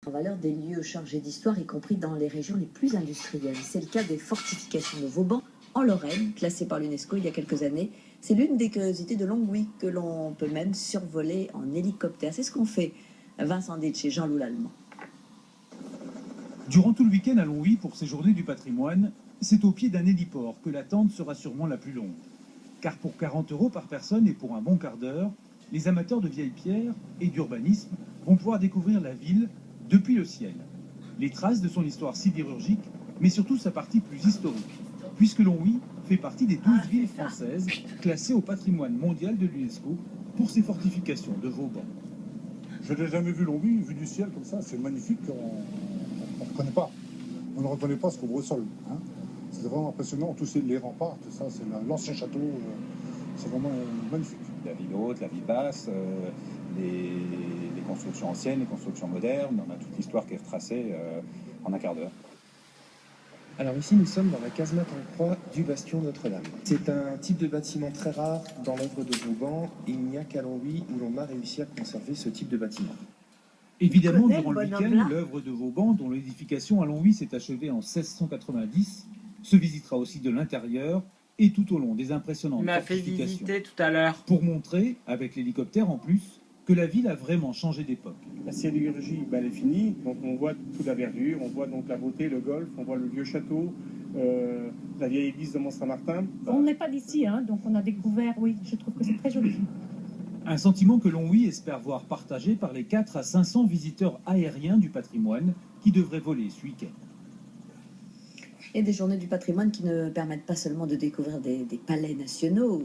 En valeur des lieux chargés d'histoire, y compris dans les régions les plus industrielles. C'est le cas des fortifications de Vauban, en Lorraine, classées par l'UNESCO il y a quelques années. C'est l'une des curiosités de Longwy que l'on peut même survoler en hélicoptère. C'est ce qu'on fait Vincent Ditch et Jean-Loup Lallemand. Durant tout le week-end à Longwy, pour ces journées du patrimoine, c'est au pied d'un héliport que l'attente sera sûrement la plus longue. Car pour 40 € par personne et pour un bon quart d'heure, les amateurs de vieilles pierres et d'urbanisme vont pouvoir découvrir la ville depuis le ciel. Les traces de son histoire sidérurgique, mais surtout sa partie plus historique, puisque Longwy fait partie des 12 villes françaises classées au patrimoine mondial de l'UNESCO pour ses fortifications de Vauban. Je n'ai jamais vu Longwy, vu du ciel comme ça, c'est magnifique, on ne reconnaît pas. On ne reconnaît pas ce couvre-sol. Hein. C'est vraiment impressionnant, tous les remparts, tout ça, c'est l'ancien château, c'est vraiment magnifique. La ville haute, la ville basse, les constructions anciennes, les constructions modernes, on a toute l'histoire qui est retracée en un quart d'heure. Alors ici, nous sommes dans la casemate en croix du bastion Notre-Dame. C'est un type de bâtiment très rare dans l'œuvre de Vauban. Il n'y a qu'à Longwy où l'on a réussi à conserver ce type de bâtiment. Évidemment, durant le week-end, l'œuvre de Vauban, dont l'édification à Longwy s'est achevée en 1690, se visitera aussi de l'intérieur et tout au long des impressionnantes fortifications. Il m'a fait visiter tout à l'heure. Pour montrer, avec l'hélicoptère en plus, que la ville a vraiment changé d'époque. La sidérurgie, elle est finie, donc on voit toute la verdure, on voit donc la beauté, le golfe, on voit le vieux château, la vieille église de Mont-Saint-Martin. On n'est pas d'ici, hein, donc on a découvert, oui, je trouve que c'est très joli. Un sentiment que Longwy espère voir partagé par les 400 à 500 visiteurs aériens du patrimoine qui devraient voler ce week-end. Et des journées du patrimoine qui ne permettent pas seulement de découvrir des palais nationaux.